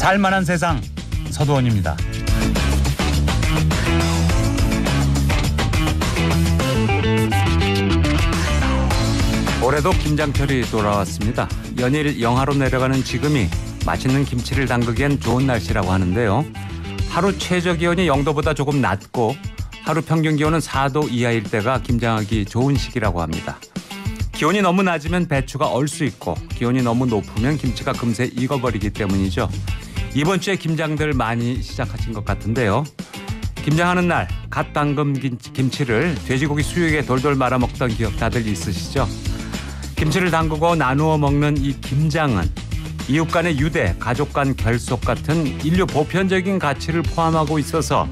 살만한 세상 서도원입니다. 올해도 김장철이 돌아왔습니다. 연일 영하로 내려가는 지금이 맛있는 김치를 담그기엔 좋은 날씨라고 하는데요. 하루 최저 기온이 0도보다 조금 낮고 하루 평균 기온은 4도 이하일 때가 김장하기 좋은 시기라고 합니다. 기온이 너무 낮으면 배추가 얼 수 있고 기온이 너무 높으면 김치가 금세 익어버리기 때문이죠. 이번 주에 김장들 많이 시작하신 것 같은데요. 김장하는 날 갓 담근 김치를 돼지고기 수육에 돌돌 말아먹던 기억 다들 있으시죠? 김치를 담그고 나누어 먹는 이 김장은 이웃 간의 유대, 가족 간 결속 같은 인류 보편적인 가치를 포함하고 있어서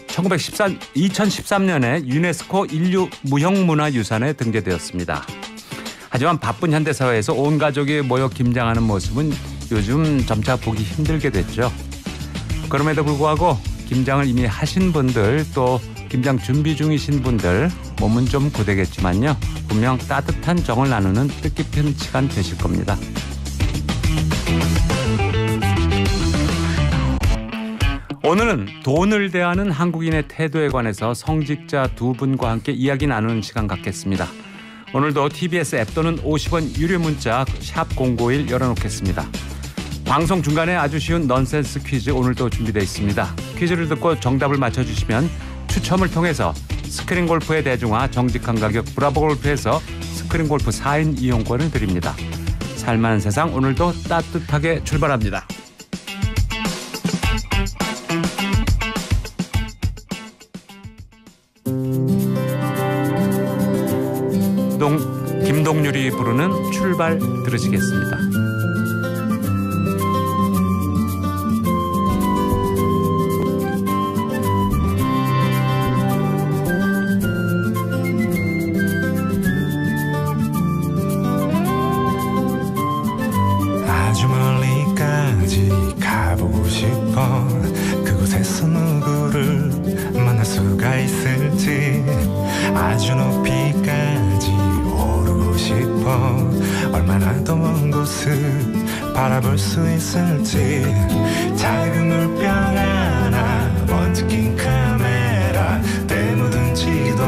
2013년에 유네스코 인류 무형문화유산에 등재되었습니다. 하지만 바쁜 현대사회에서 온 가족이 모여 김장하는 모습은 요즘 점차 보기 힘들게 됐죠. 그럼에도 불구하고 김장을 이미 하신 분들 또 김장 준비 중이신 분들 몸은 좀 고되겠지만요. 분명 따뜻한 정을 나누는 뜻깊은 시간 되실 겁니다. 오늘은 돈을 대하는 한국인의 태도에 관해서 성직자 두 분과 함께 이야기 나누는 시간 갖겠습니다. 오늘도 TBS 앱 또는 50원 유료 문자 샵 051 열어놓겠습니다. 방송 중간에 아주 쉬운 넌센스 퀴즈 오늘도 준비되어 있습니다. 퀴즈를 듣고 정답을 맞춰주시면 추첨을 통해서 스크린 골프의 대중화 정직한 가격 브라보 골프에서 스크린 골프 4인 이용권을 드립니다. 살만한 세상 오늘도 따뜻하게 출발합니다. 김동률이 부르는 출발 들으시겠습니다. 아주 멀리까지 가보고 싶어. 그곳에서 누구를 만날 수가 있을지. 아주 높이까지 오르고 싶어. 얼마나 더 먼 곳을 바라볼 수 있을지. 작은 물병 하나 먼지 낀 카메라 때 묻은 지도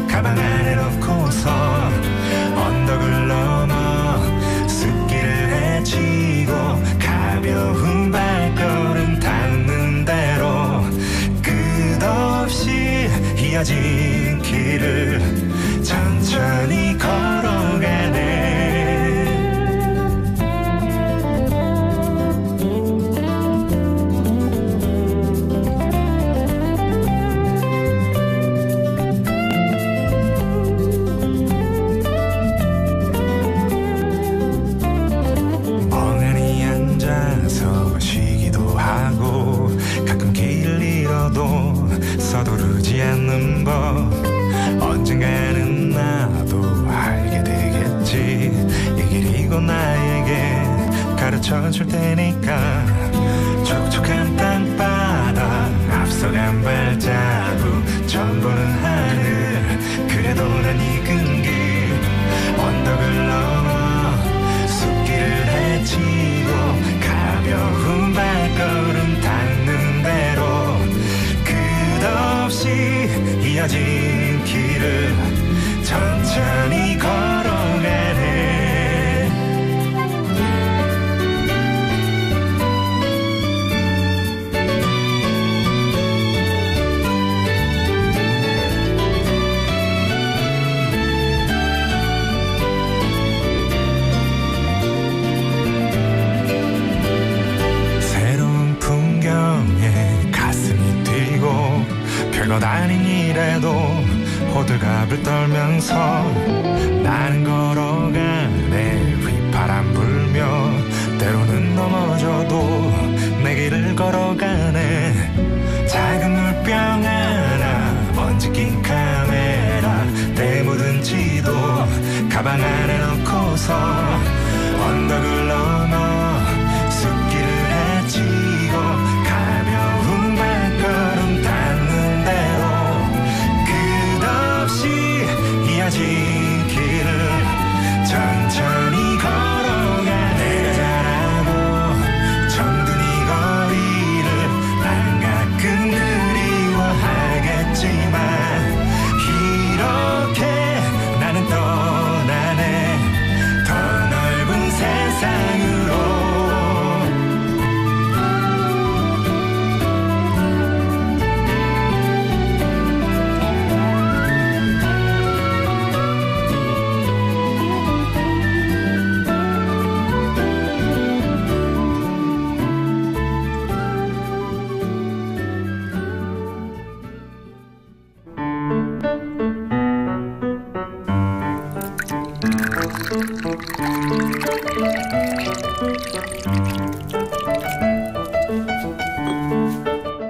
가방 안에 넣고서 언덕을 넘어 숲길을 헤치고 가벼운 발걸음 닿는 대로 끝없이 이어진 길을 천천히 걸어가네. 멍하니 앉아서 쉬기도 하고 가끔 길을 잃어도 서두르지 않는 법. 언젠가는 나도 알게 되겠지. 이 길이 곧 나에게 가르쳐줄 테니까. 촉촉한 땅바닥 앞서간 발자국 처음 보는 하늘. 그래도 난 익은 길 언덕을 넘어 숲길을 헤치고 가벼운 발걸음 닿는 대로 끝없이 이어진 길을 천천히 걸어가네. 새로운 풍경에 가슴이 뛰고 별것 아닌 일에도 호들갑을 떨면서 나는 걸어가네. 휘파람 불며 때로는 넘어져도 내 길을 걸어가네. 작은 물병 하나 먼지 낀 카메라 때 묻은 지도 가방 안에 넣고서 언덕을 넘어 숲길을 헤치고 가벼운 발걸음 닿는 대로 끝없이 이어진 길을 천천히 걸어가. 내가 잘하고 정든 이거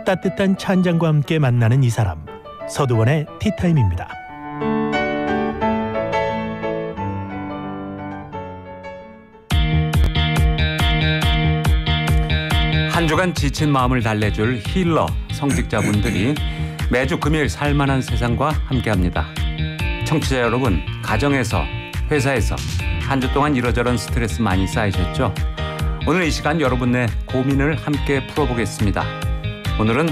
따뜻한 차 한 잔과 함께 만나는 이 사람, 서두원의 티타임입니다. 한 주간 지친 마음을 달래줄 힐러 성직자분들이 매주 금요일 살만한 세상과 함께합니다. 청취자 여러분, 가정에서, 회사에서 한 주 동안 이러저런 스트레스 많이 쌓이셨죠? 오늘 이 시간 여러분의 고민을 함께 풀어보겠습니다. 오늘은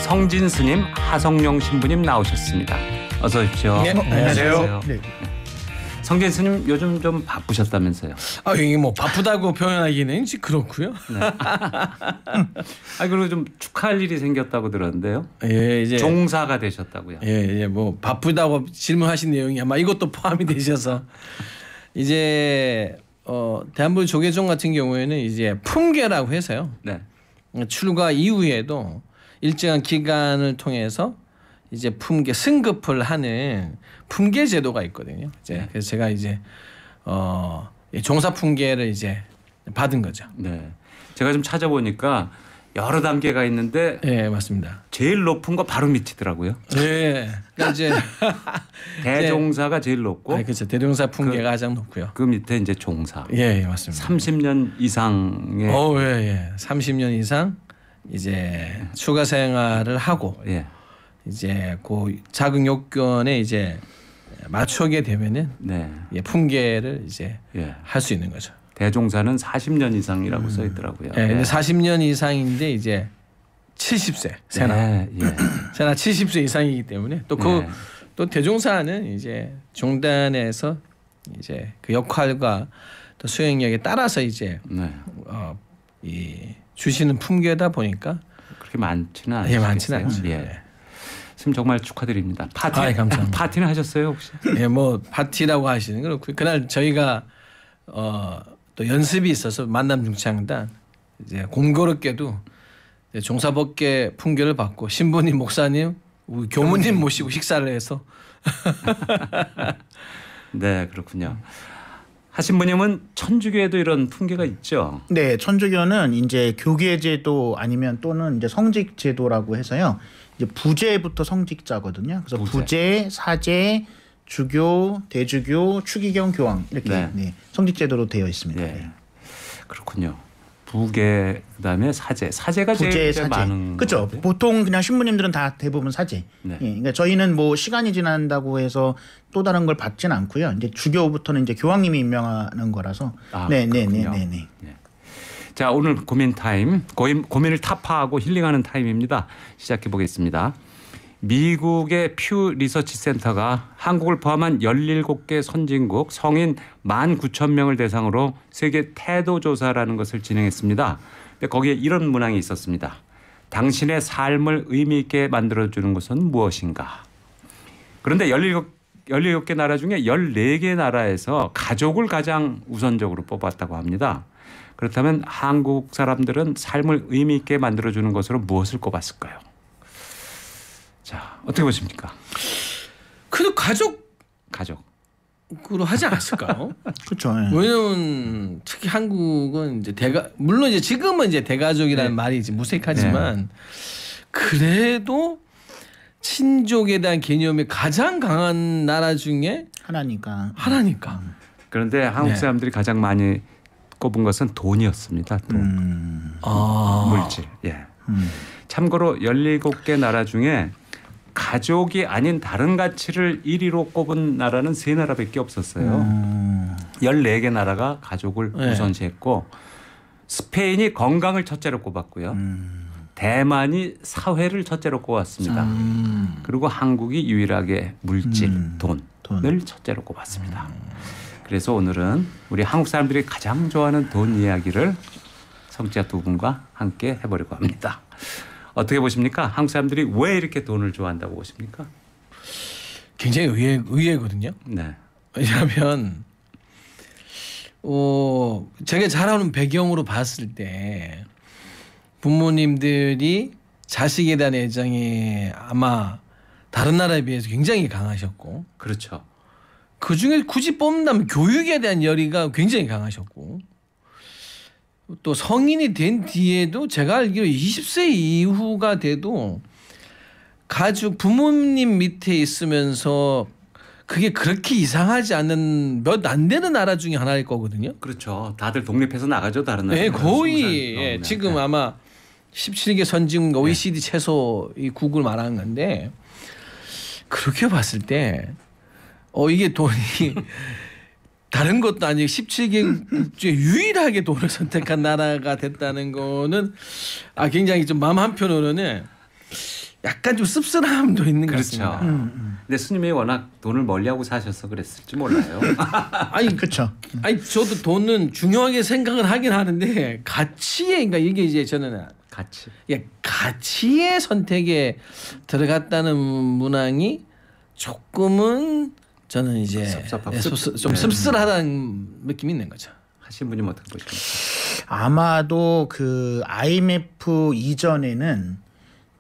성진 스님, 하성룡 신부님 나오셨습니다. 어서 오십시오. 네, 안녕하세요. 네. 성진 스님 요즘 좀 바쁘셨다면서요? 이게 뭐 바쁘다고 표현하기는 그렇고요. 그리고 좀 축하할 일이 생겼다고 들었는데요. 예, 이제 종사가 되셨다고요. 예, 뭐 바쁘다고 질문하신 내용이 아마 이것도 포함이 되셔서 이제 대한불 조계종 같은 경우에는 이제 품계라고 해서요. 네. 출가 이후에도 일정한 기간을 통해서 이제 품계 승급을 하는 품계 제도가 있거든요. 이제 그래서 제가 이제 종사 품계를 이제 받은 거죠. 네. 제가 좀 찾아보니까 여러 단계가 있는데 예, 맞습니다. 제일 높은 거 바로 밑이더라고요. 예. 그러니까 이제 대종사가 제일 높고 그렇죠. 대종사 품계가 가장 높고요. 그 밑에 이제 종사. 예, 맞습니다. 30년 이상의 예. 30년 이상 이제 추가 생활을 하고 이제 그 자격 요건에 이제 맞추게 되면은 네. 품계를 이제 할 수 있는 거죠. 대종사는 40년 이상이라고 써 있더라고요. 예, 근데 40년 이상인데 이제 70세 세나 세나 70세 이상이기 때문에 또 또 대종사는 이제 종단에서 이제 그 역할과 또 수행력에 따라서 이제 이 주시는 품계다 보니까 그렇게 많지는 않죠. 예, 많지는 않죠. 스님 정말 축하드립니다. 감사합니다. 파티는 하셨어요 혹시? 예, 뭐 파티라고 하시는 건 그렇고 그날 저희가 또 연습이 있어서 만남 중창단 이제 공교롭게도 종사법계 품계를 받고 신부님, 목사님, 우리 교무님 모시고 식사를 해서 네, 그렇군요. 하신부님은 천주교에도 이런 품계가 있죠. 네, 천주교는 이제 교계제도 아니면 또는 이제 성직제도라고 해서요. 이제 부제부터 성직자거든요. 그래서 부제, 사제, 주교, 대주교, 추기경, 교황 이렇게 성직제도로 되어 있습니다. 네. 그렇군요. 부계 그다음에 사제가 제일 많은 그렇죠. 보통 그냥 신부님들은 다 대부분 사제. 그러니까 저희는 뭐 시간이 지난다고 해서 또 다른 걸 받지는 않고요. 이제 주교부터는 이제 교황님이 임명하는 거라서. 네. 자, 오늘 고민 타임, 고민을 타파하고 힐링하는 타임입니다. 시작해 보겠습니다. 미국의 퓨 리서치 센터가 한국을 포함한 17개 선진국 성인 19,000명을 대상으로 세계 태도 조사라는 것을 진행했습니다. 근데 거기에 이런 문항이 있었습니다. 당신의 삶을 의미 있게 만들어주는 것은 무엇인가? 그런데 17개 나라 중에 14개 나라에서 가족을 가장 우선적으로 뽑았다고 합니다. 그렇다면 한국 사람들은 삶을 의미 있게 만들어주는 것으로 무엇을 꼽았을까요? 자, 어떻게 보십니까? 그래도 가족으로 하지 않았을까요? 그렇죠. 왜냐면 특히 한국은 이제 물론 이제 지금은 이제 대가족이라는 말이 이제 무색하지만 그래도 친족에 대한 개념이 가장 강한 나라 중에 하나니까. 그런데 한국 사람들이 가장 많이 꼽은 것은 돈이었습니다. 돈. 물질. 참고로 17개 나라 중에 가족이 아닌 다른 가치를 1위로 꼽은 나라는 3나라밖에 없었어요. 14개 나라가 가족을 우선시했고 스페인이 건강을 첫째로 꼽았고요. 대만이 사회를 첫째로 꼽았습니다. 그리고 한국이 유일하게 물질, 돈을 첫째로 꼽았습니다. 그래서 오늘은 우리 한국 사람들이 가장 좋아하는 돈 이야기를 성직자 두 분과 함께 해보려고 합니다. 어떻게 보십니까? 한국 사람들이 왜 이렇게 돈을 좋아한다고 보십니까? 굉장히 의외거든요. 네. 왜냐하면 제가 자라는 배경으로 봤을 때 부모님들이 자식에 대한 애정이 아마 다른 나라에 비해서 굉장히 강하셨고, 그렇죠. 그 중에 굳이 뽑는다면 교육에 대한 열의가 굉장히 강하셨고, 또 성인이 된 뒤에도 제가 알기로 20세 이후가 돼도 가족 부모님 밑에 있으면서 그게 그렇게 이상하지 않는 몇 안 되는 나라 중에 하나일 거거든요. 그렇죠. 다들 독립해서 나가죠 다른 나라. 네, 거의 예, 지금 아마 17개 선진 OECD 최소 이 국을 말하는 건데 그렇게 봤을 때 이게 돈이 다른 것도 아니고 17개 중에 유일하게 돈을 선택한 나라가 됐다는 거는 굉장히 좀 마음 한편으로는 약간 좀 씁쓸함도 있는 것 그렇죠. 같습니다. 근데 스님이 워낙 돈을 멀리하고 사셔서 그랬을지 몰라요. 아니 그렇죠. 아니 저도 돈은 중요하게 생각을 하긴 하는데 가치에 그러니까 이게 이제 저는 같이. 가치의 선택에 들어갔다는 문항이 조금은 저는 이제 좀 씁쓸하다는 느낌이 있는 거죠. 하신 분이 어떻게 보십니까? 아마도 그 IMF 이전에는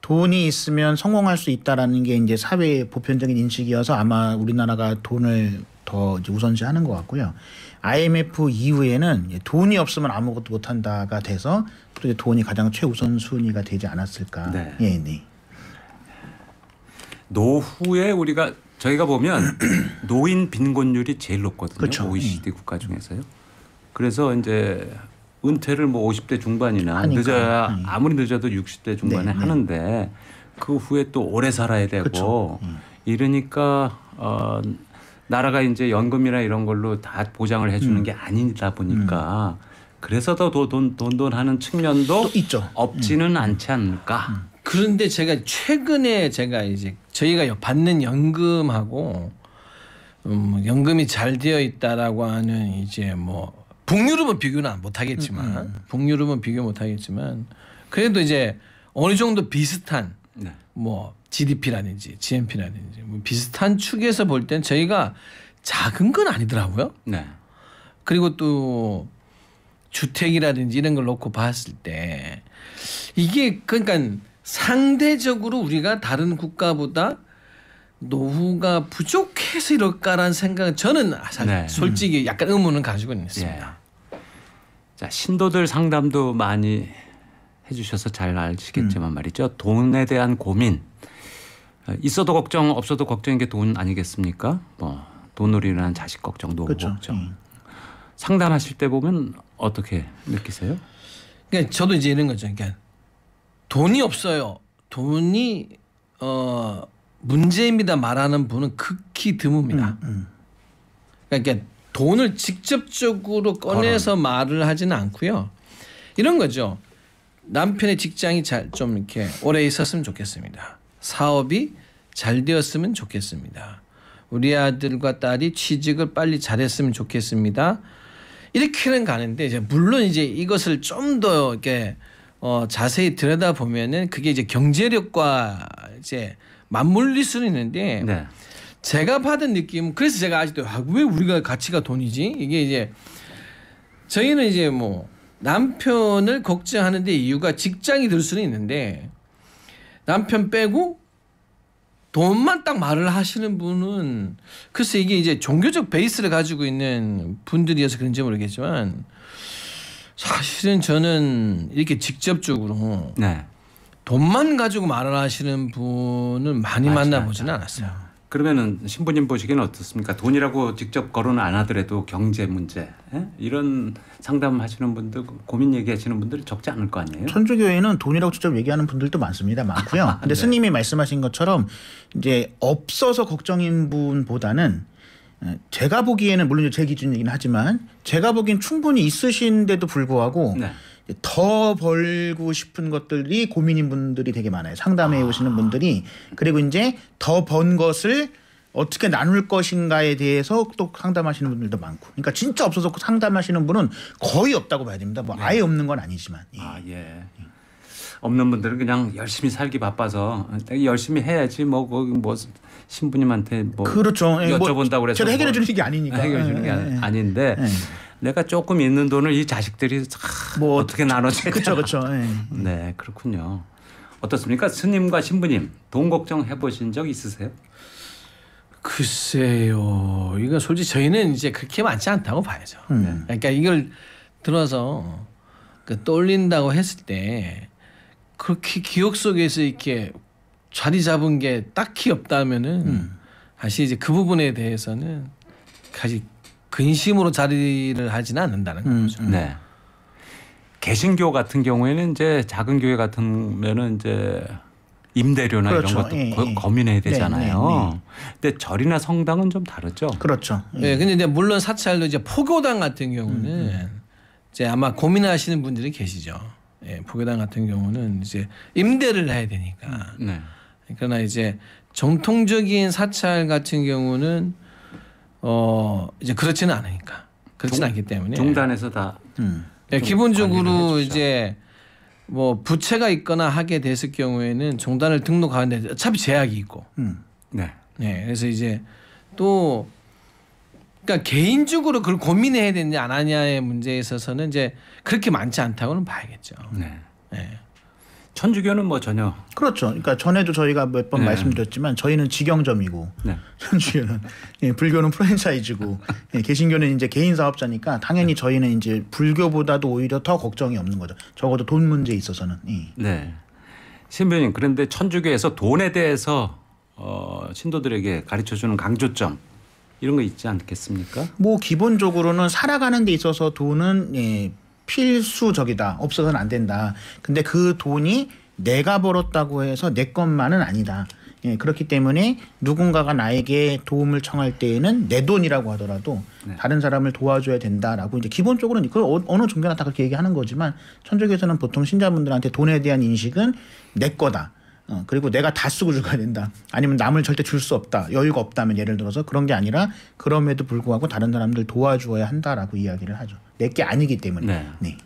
돈이 있으면 성공할 수 있다라는 게 이제 사회의 보편적인 인식이어서 아마 우리나라가 돈을 더 이제 우선시하는 것 같고요. IMF 이후에는 돈이 없으면 아무것도 못한다가 돼서 또 돈이 가장 최우선 순위가 되지 않았을까. 네. 예, 네. 노후에 저희가 보면 노인 빈곤율이 제일 높거든요. 그렇죠. OECD 국가 중에서요. 그래서 이제 은퇴를 뭐 50대 중반이나 하니까. 늦어야 아무리 늦어도 60대 중반에 네, 하는데 그 후에 또 오래 살아야 되고 그렇죠. 이러니까 나라가 이제 연금이나 이런 걸로 다 보장을 해주는 게 아니다 보니까 그래서 더 돈 하는 측면도 또 있죠. 없지는 않지 않을까. 그런데 제가 최근에 이제 저희가 받는 연금하고 연금이 잘 되어 있다라고 하는 이제 뭐 북유럽은 비교는 못 하겠지만 북유럽은 비교 못 하겠지만 그래도 이제 어느 정도 비슷한 네. 뭐 GDP라든지 GNP라든지 뭐 비슷한 축에서 볼 땐 저희가 작은 건 아니더라고요. 네. 그리고 또 주택이라든지 이런 걸 놓고 봤을 때 이게 그러니까 상대적으로 우리가 다른 국가보다 노후가 부족해서 이럴까라는 생각은 저는 네. 솔직히 약간 의문을 가지고 있습니다. 예. 자, 신도들 상담도 많이 해주셔서 잘 아시겠지만 말이죠. 돈에 대한 고민 있어도 걱정 없어도 걱정인 게 돈 아니겠습니까? 뭐 돈으로 인한 자식 걱정, 노후 그렇죠. 걱정. 상담하실 때 보면 어떻게 느끼세요? 그러니까 저도 이제 이런 거죠. 그러니까 돈이 없어요. 돈이 문제입니다 말하는 분은 극히 드뭅니다. 그러니까 돈을 직접적으로 꺼내서 말을 하지는 않고요. 이런 거죠. 남편의 직장이 좀 이렇게 오래 있었으면 좋겠습니다. 사업이 잘 되었으면 좋겠습니다. 우리 아들과 딸이 취직을 빨리 잘했으면 좋겠습니다. 이렇게는 가는데 이제 물론 이제 이것을 좀 더 이렇게 자세히 들여다 보면은 그게 이제 경제력과 이제 맞물릴 수는 있는데 네. 제가 받은 느낌은 그래서 제가 아직도 왜 우리가 가치가 돈이지? 이게 이제 저희는 이제 뭐 남편을 걱정하는데 이유가 직장이 들 수는 있는데 남편 빼고 돈만 딱 말을 하시는 분은 글쎄 이게 이제 종교적 베이스를 가지고 있는 분들이어서 그런지 모르겠지만 사실은 저는 이렇게 직접적으로 네. 돈만 가지고 말을 하시는 분은 많이 만나보지는 않았어요. 그러면은 신부님 보시기에는 어떻습니까? 돈이라고 직접 거론을 안 하더라도 경제 문제 이런 상담하시는 분들 고민 얘기하시는 분들이 적지 않을 거 아니에요? 천주교회는 돈이라고 직접 얘기하는 분들도 많습니다. 많고요. 근데 네. 스님이 말씀하신 것처럼 이제 없어서 걱정인 분보다는 제가 보기에는 물론 제 기준이긴 하지만 제가 보기엔 충분히 있으신데도 불구하고 네. 더 벌고 싶은 것들이 고민인 분들이 되게 많아요. 상담해 오시는 분들이. 그리고 이제 더 번 것을 어떻게 나눌 것인가에 대해서 또 상담하시는 분들도 많고. 그러니까 진짜 없어서 상담하시는 분은 거의 없다고 봐야 됩니다. 뭐 아예 없는 건 아니지만. 예. 아, 예. 없는 분들은 그냥 열심히 살기 바빠서 열심히 해야지 뭐 신부님한테 뭐 그렇죠. 예, 여쭤본다고 그래서 제가 해결해 주는 게 아니니까. 해결해 주는 게 예, 예. 아닌데 예. 내가 조금 있는 돈을 이 자식들이 뭐 어떻게 나눠줘야 그렇죠, 그렇죠. 예. 네, 그렇군요. 어떻습니까? 스님과 신부님 돈 걱정 해보신 적 있으세요? 글쎄요. 이거 솔직히 저희는 이제 그렇게 많지 않다고 봐야죠. 그러니까 이걸 들어서 떠올린다고 했을 때 그렇게 기억 속에서 이렇게 자리 잡은 게 딱히 없다면은 사실 이제 그 부분에 대해서는 아직 근심으로 자리를 하지는 않는다는 거죠. 네. 개신교 같은 경우에는 이제 작은 교회 같으면은 이제 임대료나 그렇죠. 이런 것도 예, 예. 고민해야 되잖아요. 네. 근데 절이나 성당은 좀 다르죠. 그렇죠. 네, 근데 이제 물론 사찰도 이제 포교당 같은 경우는 이제 아마 고민하시는 분들이 계시죠. 예, 포교당 같은 경우는 이제 임대를 해야 되니까. 네. 그러나 이제 정통적인 사찰 같은 경우는 이제 그렇지는 않으니까 그렇지는 않기 때문에 중단해서 다 예, 좀 기본적으로 관리를 해주죠. 이제 뭐 부채가 있거나 하게 됐을 경우에는 종단을 등록하는데 어차피 제약이 있고, 네. 네, 그래서 이제 또 그러니까 개인적으로 그걸 고민해야 되느냐 안 하냐의 문제에 있어서는 이제 그렇게 많지 않다고는 봐야겠죠. 네. 네. 천주교는 뭐 전혀 그렇죠. 그러니까 전에도 저희가 몇 번 네. 말씀드렸지만 저희는 직영점이고 네. 천주교는 불교는 프랜차이즈고 개신교는 이제 개인 사업자니까 당연히 저희는 이제 불교보다도 오히려 더 걱정이 없는 거죠. 적어도 돈 문제에 있어서는. 네. 신부님 그런데 천주교에서 돈에 대해서 신도들에게 가르쳐주는 강조점 이런 거 있지 않겠습니까? 뭐 기본적으로는 살아가는 데 있어서 돈은 필수적이다. 없어서는 안 된다. 근데 그 돈이 내가 벌었다고 해서 내 것만은 아니다. 그렇기 때문에 누군가가 나에게 도움을 청할 때에는 내 돈이라고 하더라도 다른 사람을 도와줘야 된다라고 이제 기본적으로는 그 어느 종교나 다 그렇게 얘기하는 거지만 천주교에서는 보통 신자분들한테 돈에 대한 인식은 내 거다. 그리고 내가 다 쓰고 죽어야 된다. 아니면 남을 절대 줄 수 없다. 여유가 없다면 예를 들어서 그런 게 아니라 그럼에도 불구하고 다른 사람들 도와주어야 한다라고 이야기를 하죠. 내 게 아니기 때문에. 네. 네.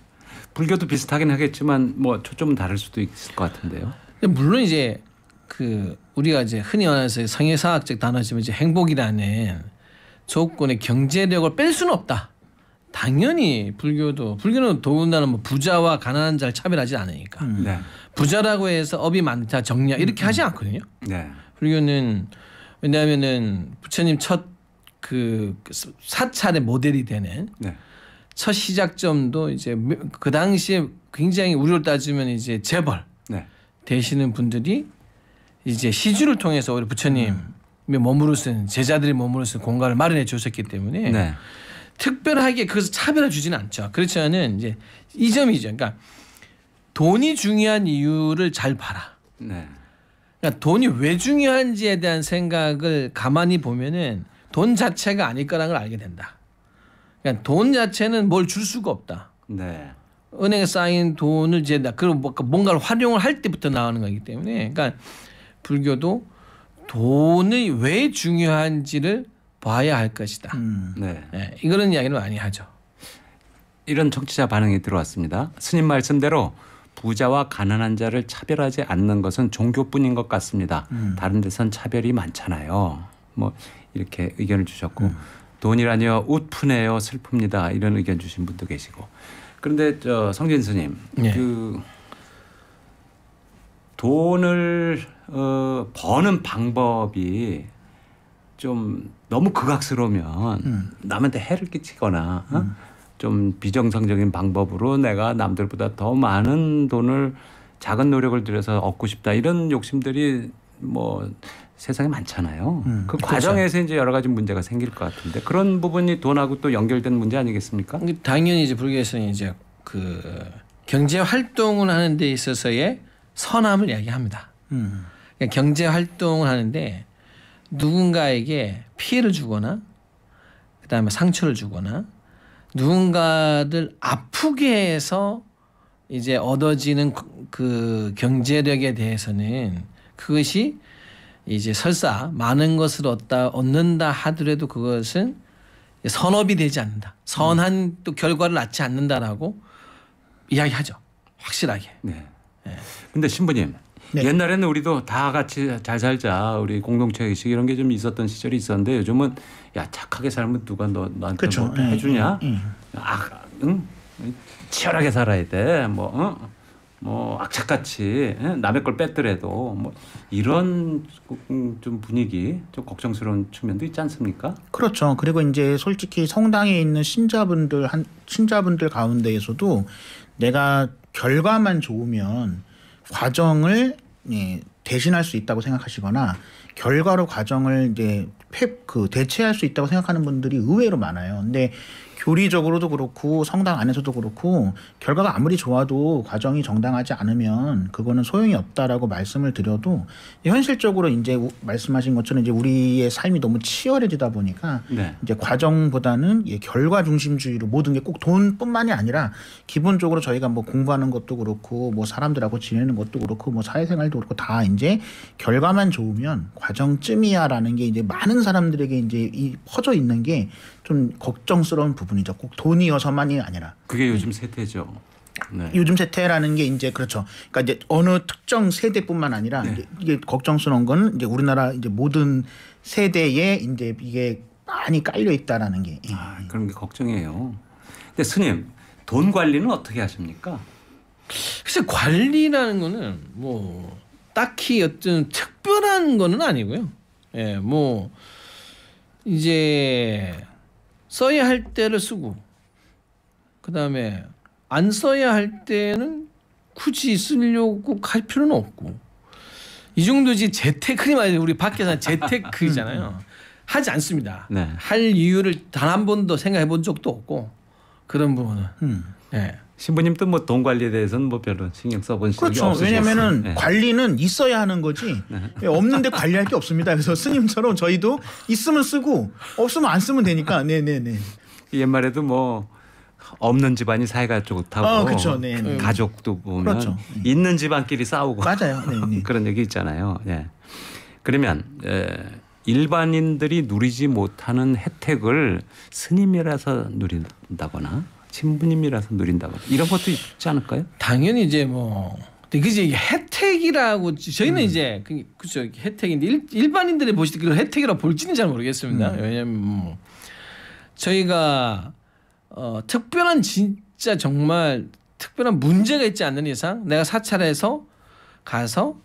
불교도 비슷하긴 하겠지만 뭐 초점은 다를 수도 있을 것 같은데요. 근데 물론 이제 그 우리가 이제 흔히 말해서 성애사학적 단어지만 이제 행복이라는 조건의 경제력을 뺄 수는 없다. 당연히 불교는 더군다나 뭐 부자와 가난한 자를 차별하지 않으니까 네. 부자라고 해서 업이 많다 정리야 이렇게 하지 않거든요. 네. 불교는 왜냐하면은 부처님 첫 그 사찰의 모델이 되는 네. 첫 시작점도 이제 그 당시에 굉장히 우리로 따지면 이제 재벌 네. 되시는 분들이 이제 시주를 통해서 오히려 부처님이 머무를 수 있는 제자들이 머무를 수 있는 공간을 마련해 주셨기 때문에 네. 특별하게 그것을 차별해 주지는 않죠. 그렇지만은 이제 이 점이죠. 그러니까 돈이 중요한 이유를 잘 봐라. 네. 그러니까 돈이 왜 중요한지에 대한 생각을 가만히 보면은 돈 자체가 아닐 거라는 걸 알게 된다. 그러니까 돈 자체는 뭘 줄 수가 없다. 네. 은행에 쌓인 돈을 이제 그리고 뭔가를 활용을 할 때부터 나오는 거기 때문에 그러니까 불교도 돈이 왜 중요한지를 봐야 할 것이다. 네. 네, 이거는 이야기를 많이 하죠. 이런 청취자 반응이 들어왔습니다. 스님 말씀대로 부자와 가난한 자를 차별하지 않는 것은 종교뿐인 것 같습니다. 다른 데선 차별이 많잖아요. 뭐 이렇게 의견을 주셨고 돈이라니요 웃프네요 슬픕니다 이런 의견 주신 분도 계시고 그런데 저 성진 스님 네. 그 돈을 버는 방법이 좀 너무 극악스러우면 남한테 해를 끼치거나 좀 비정상적인 방법으로 내가 남들보다 더 많은 돈을 작은 노력을 들여서 얻고 싶다 이런 욕심들이 뭐 세상에 많잖아요. 그 과정에서 이제 여러 가지 문제가 생길 것 같은데 그런 부분이 돈하고 또 연결된 문제 아니겠습니까? 당연히 이제 불교에서는 이제 그 경제 활동을 하는 데 있어서의 선함을 이야기합니다. 그러니까 경제 활동을 하는데 누군가에게 피해를 주거나 그다음에 상처를 주거나 누군가를 아프게 해서 이제 얻어지는 그 경제력에 대해서는 그것이 이제 설사 많은 것을 얻는다 하더라도 그것은 선업이 되지 않는다. 선한 또 결과를 낳지 않는다라고 이야기하죠. 확실하게. 네. 근데 신부님 네. 옛날에는 우리도 다 같이 잘 살자 우리 공동체 의식 이런 게 좀 있었던 시절이 있었는데 요즘은 야 착하게 살면 누가 너한테 그쵸. 뭐 해주냐? 응? 치열하게 살아야 돼. 뭐 악착같이 남의 걸 뺐더라도 뭐 이런 좀 분위기 좀 걱정스러운 측면도 있지 않습니까? 그렇죠. 그리고 이제 솔직히 성당에 있는 신자분들 가운데에서도 내가 결과만 좋으면 과정을 대신할 수 있다고 생각하시거나 결과로 과정을 이제 대체할 수 있다고 생각하는 분들이 의외로 많아요. 근데 교리적으로도 그렇고 성당 안에서도 그렇고 결과가 아무리 좋아도 과정이 정당하지 않으면 그거는 소용이 없다라고 말씀을 드려도 현실적으로 이제 말씀하신 것처럼 이제 우리의 삶이 너무 치열해지다 보니까 네. 이제 과정보다는 결과 중심주의로 모든 게 꼭 돈뿐만이 아니라 기본적으로 저희가 뭐 공부하는 것도 그렇고 뭐 사람들하고 지내는 것도 그렇고 뭐 사회생활도 그렇고 다 이제 결과만 좋으면 과정쯤이야라는 게 이제 많은 사람들에게 이제 퍼져 있는 게 좀 걱정스러운 부분이죠. 꼭 돈이어서만이 아니라. 그게 요즘 세태죠. 네. 요즘 세태라는 게 이제 그렇죠. 그러니까 이제 어느 특정 세대뿐만 아니라 네. 이게 걱정스러운 거는 이제 우리나라 이제 모든 세대에 이제 이게 많이 깔려 있다라는 게. 그런 게 걱정이에요. 근데 스님, 돈 관리는 어떻게 하십니까? 글쎄 관리라는 거는 뭐 딱히 어떤 특별한 거는 아니고요. 예, 뭐 이제 써야 할 때를 쓰고 그다음에 안 써야 할 때는 굳이 쓰려고 할 필요는 없고 이 정도지 재테크니 말이에요. 우리 밖에서 재테크잖아요. 하지 않습니다. 네. 할 이유를 단 한 번도 생각해 본 적도 없고 그런 부분은. 네. 신부님도 뭐 돈 관리에 대해서는 뭐 별로 신경 써본 적이 그렇죠. 없으셨어요. 왜냐면은 네. 관리는 있어야 하는 거지 없는데 관리할 게 없습니다. 그래서 스님처럼 저희도 있으면 쓰고 없으면 안 쓰면 되니까. 네네네. 옛말에도 뭐 없는 집안이 사이가 좋다고. 그렇죠. 네. 가족도 보면 그렇죠. 있는 집안끼리 싸우고 맞아요. 네. 그런 얘기 있잖아요. 예. 그러면 일반인들이 누리지 못하는 혜택을 스님이라서 누린다거나 신부님이라서 누린다거나 이런 것도 있지 않을까요? 당연히 이제 뭐 그게 이제 혜택이라고 저희는 이제 그렇죠 혜택인데 일반인들이 보실 때 그걸 혜택이라고 볼지는 잘 모르겠습니다. 왜냐하면 뭐 저희가 특별한 진짜 정말 특별한 문제가 있지 않는 이상 내가 사찰에서 가서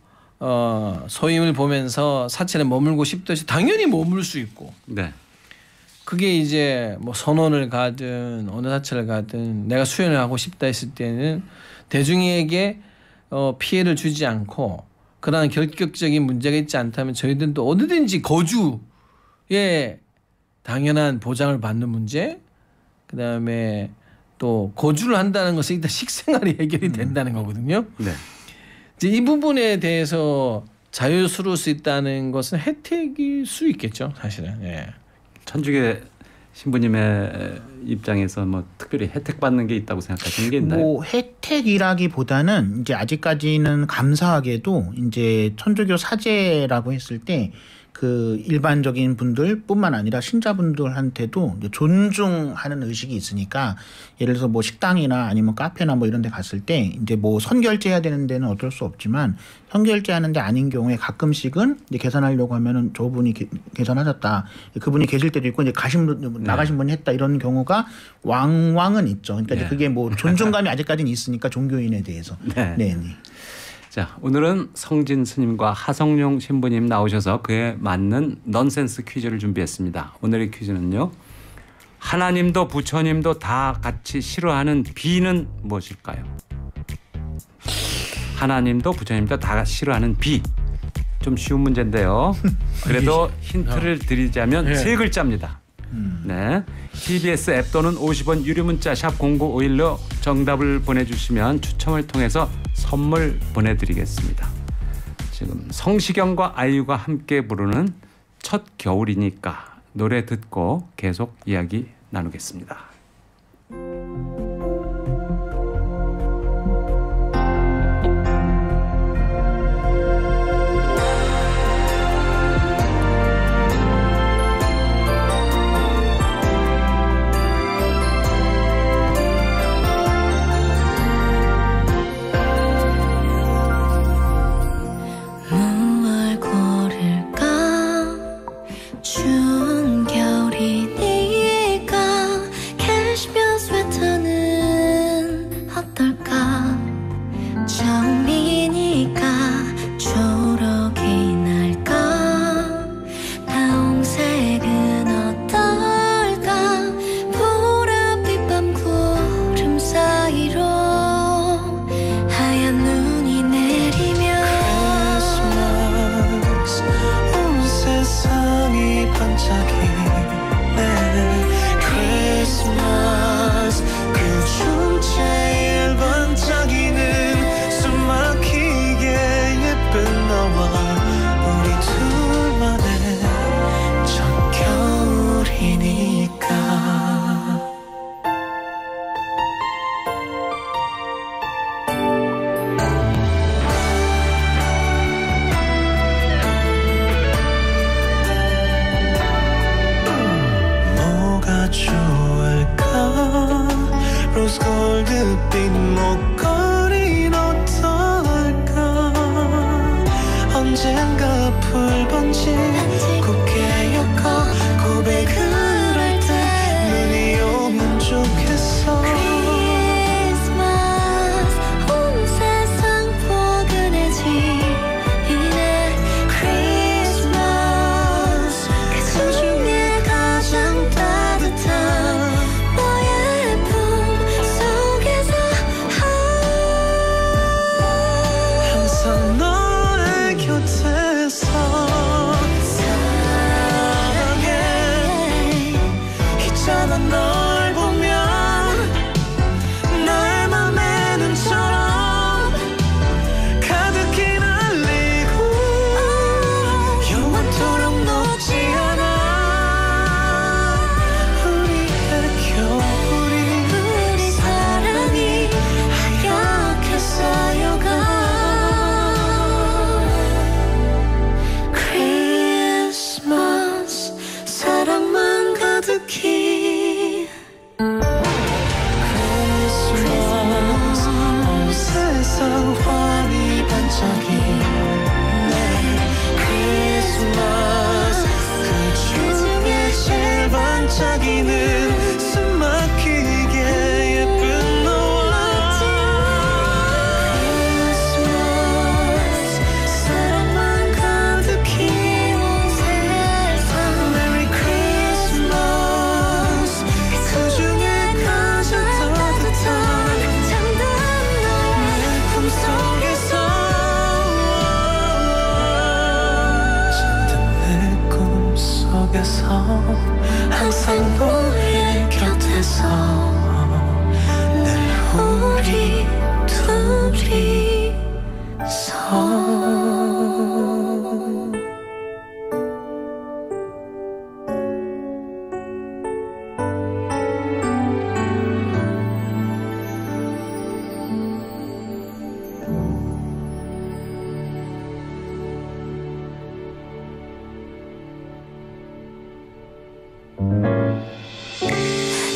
소임을 보면서 사찰에 머물고 싶다 해서 당연히 머물 수 있고. 네. 그게 이제 뭐 선원을 가든 어느 사찰을 가든 내가 수련을 하고 싶다 했을 때는 대중에게 피해를 주지 않고 그러한 결격적인 문제가 있지 않다면 저희들은 또 어디든지 거주에 당연한 보장을 받는 문제 그다음에 또 거주를 한다는 것은 일단 식생활이 해결이 된다는 거거든요. 네. 이제 이 부분에 대해서 자유스러울 수 있다는 것은 혜택일 수 있겠죠, 사실은. 예. 천주교 신부님의 입장에서 뭐 특별히 혜택 받는 게 있다고 생각하시는 게 있나요? 뭐 혜택이라기보다는 이제 아직까지는 감사하게도 이제 천주교 사제라고 했을 때 그 일반적인 분들뿐만 아니라 신자분들한테도 이제 존중하는 의식이 있으니까 예를 들어서 뭐 식당이나 아니면 카페나 뭐 이런 데 갔을 때 이제 뭐 선결제해야 되는 데는 어쩔 수 없지만 선결제하는데 아닌 경우에 가끔씩은 이제 계산하려고 하면은 저분이 계산하셨다. 그분이 계실 때도 있고 이제 나가신 분이 했다 이런 경우가 왕왕은 있죠. 그러니까 이제 그게 뭐 존중감이 아직까지는 있으니까 종교인에 대해서. 네. 자, 오늘은 성진 스님과 하성룡 신부님 나오셔서 그에 맞는 넌센스 퀴즈를 준비했습니다. 오늘의 퀴즈는요. 하나님도 부처님도 다 같이 싫어하는 비는 무엇일까요? 하나님도 부처님도 다 싫어하는 비. 좀 쉬운 문제인데요. 그래도 힌트를 드리자면 세 글자입니다. 네, TBS 앱 또는 50원 유료 문자 샵 0951로 정답을 보내주시면 추첨을 통해서 선물 보내드리겠습니다. 지금 성시경과 아이유가 함께 부르는 첫 겨울이니까 노래 듣고 계속 이야기 나누겠습니다. 보랏빛 밤 구름 사이로 빈 목걸이는 어떨까 언젠가 아플 번지 굳게 엮어 고백을 할 때 눈이 오면 좋겠어 크리스마스 온 세상 포근해지네 크리스마스 그 중에 가장 따뜻한 너의 품 속에서 항상 너의 곁에서 사랑해 있잖아 널 보면 나의 맘에 눈처럼 가득히 날리고 영원토록 녹지 않아 우리의 겨울이 우리 사랑이 하얗게 쌓여가 크리스마스 사랑만 가득히 크리스마스 온 세상 환히 반짝이네 크리스마스 그 중에 제일 반짝이는 숨막히게 예쁜 너와 크리스마스 사랑만 가득히 온 세상 메리 크리스마스 그 중에 가장 따뜻한 내 꿈속에서 잠든 내 꿈속에서 항상 너의 곁에서 늘 우리 둘이서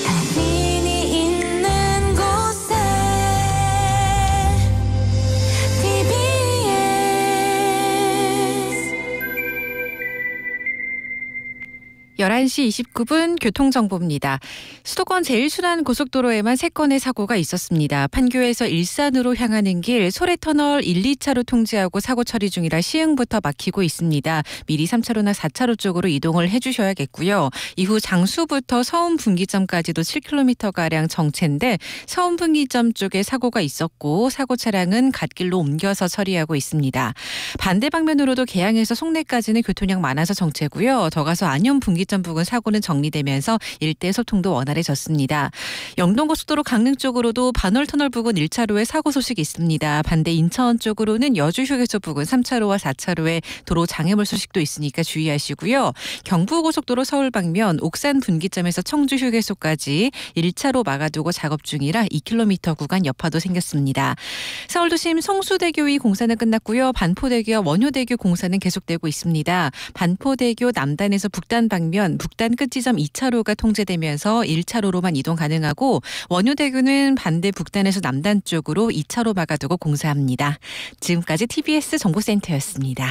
당신이 있는 곳에 TBS 11시 29분 교통정보입니다. 수도권 제일순환 고속도로에만 3건의 사고가 있었습니다. 판교에서 일산으로 향하는 길 소래터널 1, 2차로 통제하고 사고 처리 중이라 시흥부터 막히고 있습니다. 미리 3차로나 4차로 쪽으로 이동을 해주셔야겠고요. 이후 장수부터 서운분기점까지도 7km가량 정체인데 서운분기점 쪽에 사고가 있었고 사고 차량은 갓길로 옮겨서 처리하고 있습니다. 반대 방면으로도 계양에서 송내까지는 교통량 많아서 정체고요. 더 가서 안녕 분기점 부근 사고는 정리되면서 일대 소통도 원활해졌습니다. 영동고속도로 강릉 쪽으로도 반월터널 부근 1차로에 사고 소식이 있습니다. 반대 인천 쪽으로는 여주휴게소 부근 3차로와 4차로에 도로 장애물 소식도 있으니까 주의하시고요. 경부고속도로 서울 방면 옥산 분기점에서 청주휴게소까지 1차로 막아두고 작업 중이라 2km 구간 여파도 생겼습니다. 서울도심 송수대교 위 공사는 끝났고요. 반포대교와 원효대교 공사는 계속되고 있습니다. 반포대교 남단에서 북단 방면 북단 끝지점 2차로가 통제되면서 1차로로만 이동 가능하고 원효대교는 반대 북단에서 남단 쪽으로 2차로 막아두고 공사합니다. 지금까지 TBS 정보센터였습니다.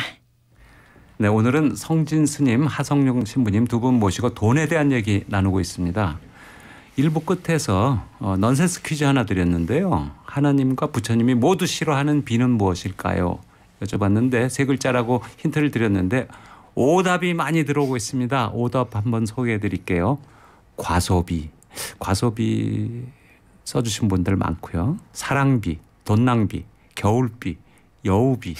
네, 오늘은 성진 스님, 하성룡 신부님 두 분 모시고 돈에 대한 얘기 나누고 있습니다. 일부 끝에서 넌센스 퀴즈 하나 드렸는데요. 하나님과 부처님이 모두 싫어하는 비는 무엇일까요? 여쭤봤는데 세 글자라고 힌트를 드렸는데 오답이 많이 들어오고 있습니다. 오답 한번 소개해 드릴게요. 과소비. 과소비 써주신 분들 많고요. 사랑비, 돈 낭비, 겨울비, 여우비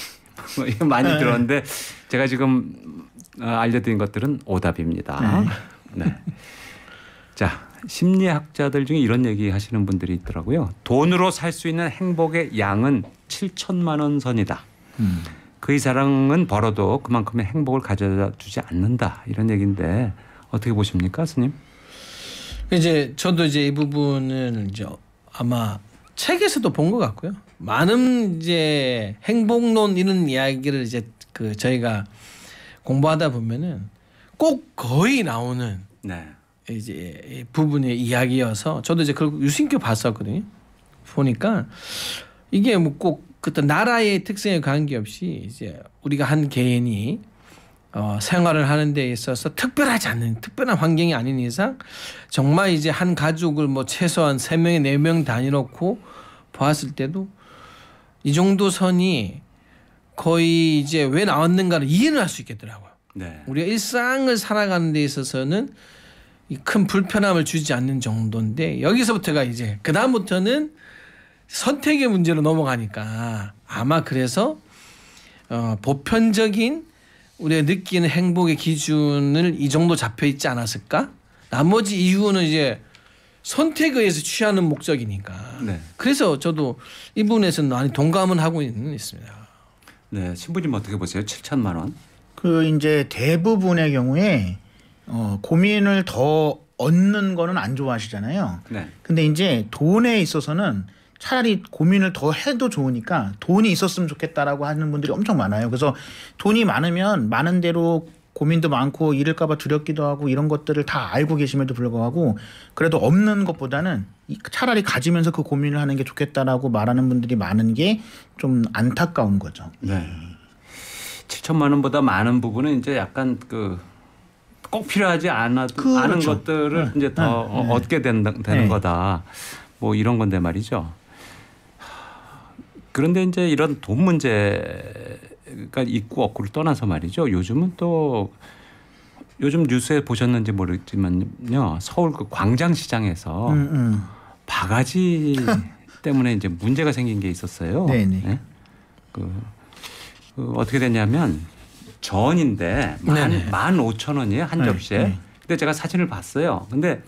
이거 많이 들었는데 제가 지금 알려드린 것들은 오답입니다. 네. 자, 심리학자들 중에 이런 얘기 하시는 분들이 있더라고요. 돈으로 살 수 있는 행복의 양은 7천만 원 선이다. 그 이상은 벌어도 그만큼의 행복을 가져다 주지 않는다. 이런 얘기인데 어떻게 보십니까, 스님? 이제 저도 이제 이 부분을 이제 아마 책에서도 본 것 같고요. 많은 이제 행복론 이런 이야기를 이제 그 저희가 공부하다 보면은 꼭 거의 나오는 네. 이제 부분의 이야기여서 저도 이제 그 유심히 봤었거든요. 보니까 이게 뭐 꼭 어떤 나라의 특성에 관계없이 이제 우리가 한 개인이 생활을 하는 데 있어서 특별하지 않는 특별한 환경이 아닌 이상 정말 이제 한 가족을 뭐 최소한 3명에 4명 다니놓고 보았을 때도 이 정도 선이 거의 이제 왜 나왔는가를 이해를 할 수 있겠더라고요. 네. 우리가 일상을 살아가는 데 있어서는 이 큰 불편함을 주지 않는 정도인데 여기서부터가 이제 그 다음부터는 선택의 문제로 넘어가니까 아마 그래서 보편적인 우리가 느끼는 행복의 기준을 이 정도 잡혀 있지 않았을까? 나머지 이유는 이제 선택에 의해서 취하는 목적이니까. 네. 그래서 저도 이 부분에서는 많이 동감은 하고 있습니다. 네, 신부님 어떻게 보세요? 7천만 원? 그 이제 대부분의 경우에 고민을 더 얻는 거는 안 좋아하시잖아요. 네. 근데 이제 돈에 있어서는 차라리 고민을 더 해도 좋으니까 돈이 있었으면 좋겠다라고 하는 분들이 엄청 많아요. 그래서 돈이 많으면 많은 대로 고민도 많고 잃을까 봐 두렵기도 하고 이런 것들을 다 알고 계심에도 불구하고 그래도 없는 것보다는 차라리 가지면서 그 고민을 하는 게 좋겠다라고 말하는 분들이 많은 게 좀 안타까운 거죠. 네. 7천만 원보다 많은 부분은 이제 약간 꼭 필요하지 않은 그렇죠. 것들을 이제 더 얻게 되는 거다. 뭐 이런 건데 말이죠. 그런데 이제 이런 돈 문제가 있고 없고를 떠나서 말이죠. 요즘은 또 요즘 뉴스에 보셨는지 모르겠지만요. 서울 그 광장시장에서 바가지 때문에 이제 문제가 생긴 게 있었어요. 네네. 네? 어떻게 됐냐면 전인데 15,000원이에요 한 접시에. 네. 근데 제가 사진을 봤어요. 근데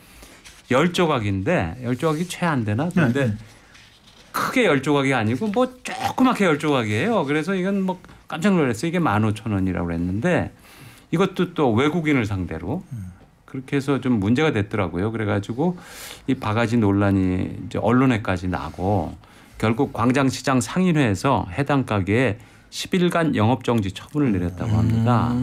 10조각인데 10조각이 채 안 되나? 그런데 크게 10조각이 아니고 뭐 조그맣게 10조각이에요. 그래서 이건 뭐 깜짝 놀랐어요. 이게 15,000원이라고 그랬는데 이것도 또 외국인을 상대로 그렇게 해서 좀 문제가 됐더라고요. 그래가지고 이 바가지 논란이 이제 언론에까지 나고 결국 광장시장 상인회에서 해당 가게에 10일간 영업정지 처분을 내렸다고 합니다.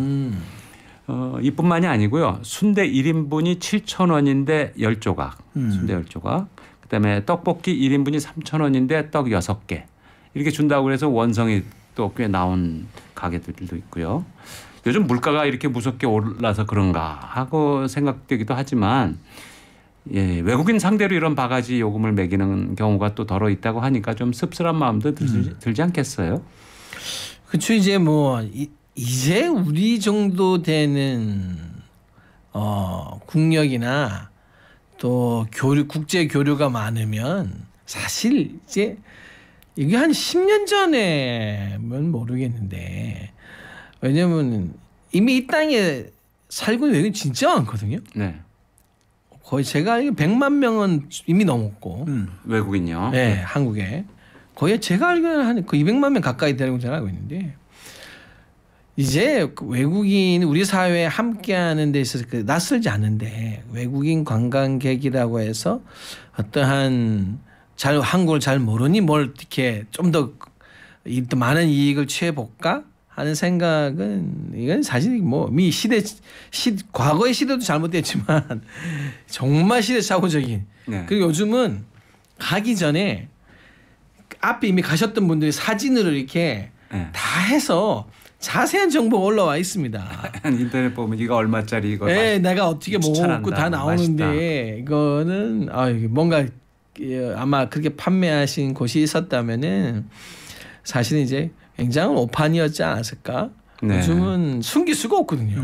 이뿐만이 아니고요. 순대 1인분이 7,000원인데 10조각. 순대 10조각. 그다음에 떡볶이 1인분이 3,000원인데 떡 6개. 이렇게 준다고 해서 원성이 또 꽤 나온 가게들도 있고요. 요즘 물가가 이렇게 무섭게 올라서 그런가 하고 생각되기도 하지만 예, 외국인 상대로 이런 바가지 요금을 매기는 경우가 또 덜어 있다고 하니까 좀 씁쓸한 마음도 들지 않겠어요? 그렇죠. 이제 뭐 이제 우리 정도 되는 국력이나 또 국제 교류가 많으면 사실 이제 이게 한 10년 전에면 모르겠는데 왜냐면 이미 이 땅에 살고 있는 외국인 진짜 많거든요. 네. 거의 제가 알기로 100만 명은 이미 넘었고 외국인요. 네, 한국에 거의 제가 알기로는 한 그 200만 명 가까이 되는 걸 알고 있는데 이제 외국인 우리 사회에 함께하는 데 있어서 낯설지 않은데 외국인 관광객이라고 해서 어떠한 한국을 잘 모르니 뭘 이렇게 좀 더 많은 이익을 취해볼까 하는 생각은 이건 사실 뭐 과거의 시대도 잘못됐지만 정말 시대착오적인. 네. 그리고 요즘은 가기 전에 앞에 이미 가셨던 분들이 사진으로 이렇게 다 해서 자세한 정보가 올라와 있습니다. 인터넷 보면 이거 얼마짜리 이거. 네, 내가 어떻게 추천한다. 먹고 다 나오는데 맛있다. 이거는 뭔가 아마 그렇게 판매하신 곳이 있었다면은 사실은 이제 굉장한 오판이었지 않았을까? 네. 요즘은 숨길 수가 없거든요.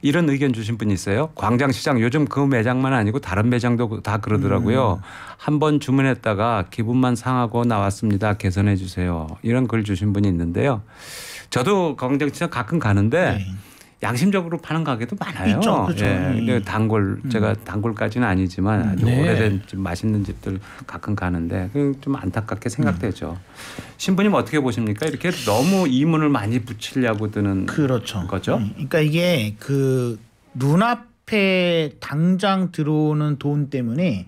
이런 의견 주신 분이 있어요. 광장시장 요즘 그 매장만 아니고 다른 매장도 다 그러더라고요. 한번 주문했다가 기분만 상하고 나왔습니다. 개선해 주세요. 이런 글 주신 분이 있는데요. 저도 광장시장 가끔 가는데 양심적으로 파는 가게도 많아요. 있죠. 그렇죠. 예. 단골 제가 단골까지는 아니지만 아주 오래된 좀 맛있는 집들 가끔 가는데 좀 안타깝게 생각되죠. 신부님 어떻게 보십니까? 이렇게 너무 이문을 많이 붙이려고 드는 그렇죠. 거죠. 그러니까 이게 그 눈앞에 당장 들어오는 돈 때문에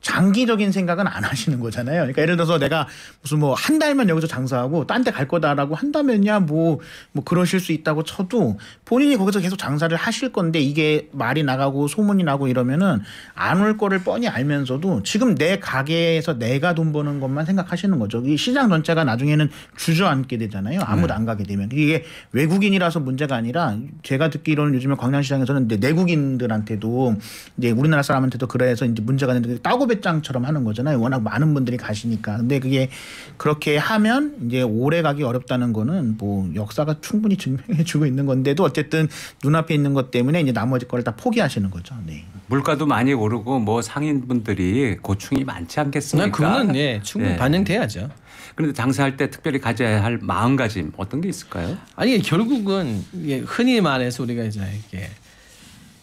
장기적인 생각은 안 하시는 거잖아요. 그러니까 예를 들어서 내가 무슨 뭐 한 달만 여기서 장사하고 딴 데 갈 거다라고 한다면야 뭐 그러실 수 있다고 쳐도 본인이 거기서 계속 장사를 하실 건데 이게 말이 나가고 소문이 나고 이러면은 안 올 거를 뻔히 알면서도 지금 내 가게에서 내가 돈 버는 것만 생각하시는 거죠. 이 시장 전체가 나중에는 주저앉게 되잖아요. 아무도 안 가게 되면. 이게 외국인이라서 문제가 아니라 제가 듣기로는 요즘에 광양시장에서는 내국인들한테도 이제 우리나라 사람한테도 그래서 이제 문제가 되는데 따고배짱처럼 하는 거잖아요. 워낙 많은 분들이 가시니까. 근데 그게 그렇게 하면 이제 오래 가기 어렵다는 거는 뭐 역사가 충분히 증명해주고 있는 건데도 어쨌든 눈앞에 있는 것 때문에 이제 나머지 거를 다 포기하시는 거죠. 네. 물가도 많이 오르고 뭐 상인분들이 고충이 많지 않겠습니까? 그거는 충분히 반영돼야죠. 그런데 장사할 때 특별히 가져야 할 마음가짐 어떤 게 있을까요? 아니 결국은 흔히 말해서 우리가 이제 이게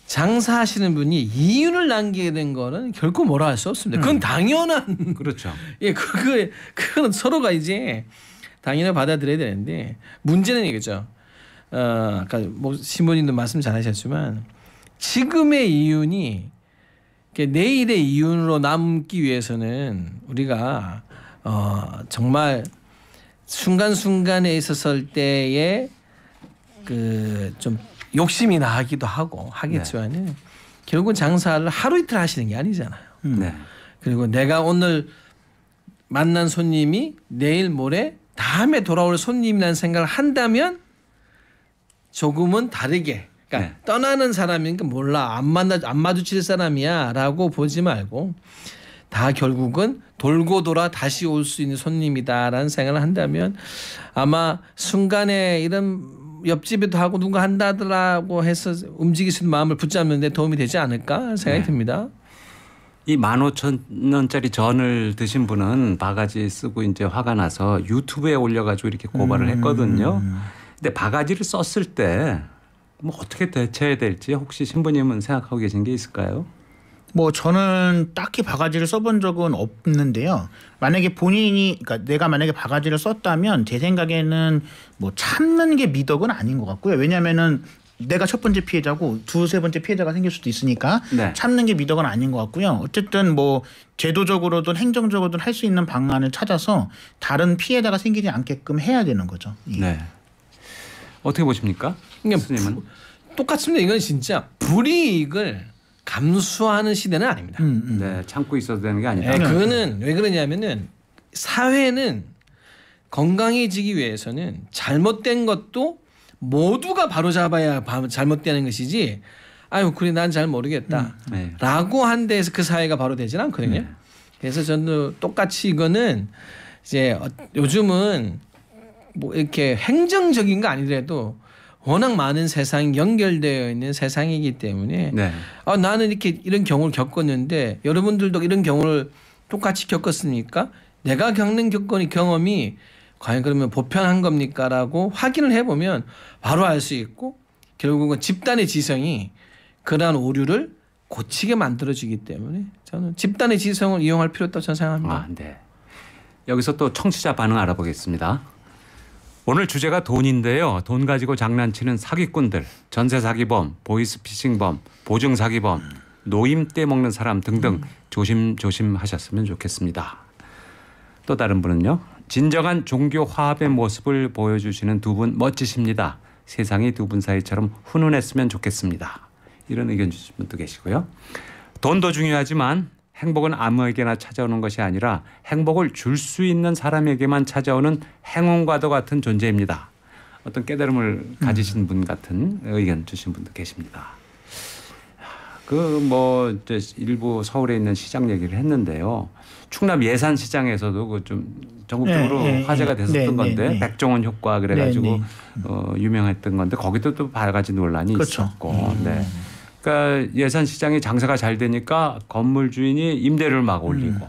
장사하시는 분이 이윤을 남기는 거는 결코 뭐라 할 수 없습니다. 그건 당연한. 그렇죠. 그건 서로가 이제 당연히 받아들여야 되는데 문제는 이거죠. 아까 뭐 신부님도 말씀 잘하셨지만 지금의 이윤이 내일의 이윤으로 남기 위해서는 우리가 정말 순간순간에 있었을 때에 그 좀 욕심이 나기도 하고 하겠지만은 결국은 장사를 하루 이틀 하시는 게 아니잖아요. 네. 그리고 내가 오늘 만난 손님이 내일 모레 다음에 돌아올 손님이라는 생각을 한다면 조금은 다르게 그러니까 떠나는 사람이니까 몰라 안 마주칠 사람이야라고 보지 말고 다 결국은 돌고 돌아 다시 올 수 있는 손님이다라는 생각을 한다면 아마 순간에 이런 옆집에도 하고 누가 한다더라고 해서 움직이시는 마음을 붙잡는 데 도움이 되지 않을까 생각이 듭니다. 이 15,000원짜리 전을 드신 분은 바가지 쓰고 이제 화가 나서 유튜브에 올려가지고 이렇게 고발을 했거든요. 근데 바가지를 썼을 때 뭐 어떻게 대처해야 될지 혹시 신부님은 생각하고 계신 게 있을까요? 뭐 저는 딱히 바가지를 써본 적은 없는데요. 만약에 본인이 그러니까 내가 만약에 바가지를 썼다면 제 생각에는 뭐 참는 게 미덕은 아닌 것 같고요. 왜냐하면은 내가 첫 번째 피해자고 두세 번째 피해자가 생길 수도 있으니까 참는 게 미덕은 아닌 것 같고요. 어쨌든 뭐 제도적으로든 행정적으로든 할 수 있는 방안을 찾아서 다른 피해자가 생기지 않게끔 해야 되는 거죠. 예. 네. 어떻게 보십니까? 스님은? 똑같습니다. 이건 진짜 불이익을 감수하는 시대는 아닙니다. 네, 참고 있어도 되는 게 아니다. 네, 그거는 왜 그러냐면은 사회는 건강해지기 위해서는 잘못된 것도 모두가 바로잡아야 잘못되는 것이지. 아유, 그래 난 잘 모르겠다라고 한 데에서 그 사회가 바로 되지는 않거든요. 그래서 저는 똑같이 이거는 이제 요즘은 뭐 이렇게 행정적인 거 아니더라도 워낙 많은 세상이 연결되어 있는 세상이기 때문에 나는 이렇게 이런 경우를 겪었는데 여러분들도 이런 경우를 똑같이 겪었습니까? 내가 겪는 경험이 과연 그러면 보편한 겁니까라고 확인을 해보면 바로 알 수 있고 결국은 집단의 지성이 그러한 오류를 고치게 만들어지기 때문에 저는 집단의 지성을 이용할 필요 있다고 저는 생각합니다. 네. 여기서 또 청취자 반응 알아보겠습니다. 오늘 주제가 돈인데요. 돈 가지고 장난치는 사기꾼들, 전세 사기범, 보이스피싱범, 보증 사기범, 노임 떼먹는 사람 등등 조심조심 하셨으면 좋겠습니다. 또 다른 분은요. 진정한 종교 화합의 모습을 보여주시는 두 분 멋지십니다. 세상이 두 분 사이처럼 훈훈했으면 좋겠습니다. 이런 의견 주신 분도 계시고요. 돈도 중요하지만 행복은 아무에게나 찾아오는 것이 아니라 행복을 줄 수 있는 사람에게만 찾아오는 행운과도 같은 존재입니다. 어떤 깨달음을 가지신 분 같은 의견 주신 분도 계십니다. 그 뭐 일부 서울에 있는 시장 얘기를 했는데요. 충남 예산시장에서도 그 좀 전국적으로 화제가 됐었던 건데 백종원 효과 그래가지고 유명했던 건데 거기도 또 바가지 논란이 있었고. 그러니까 예산시장이 장사가 잘 되니까 건물 주인이 임대료를 막 올리고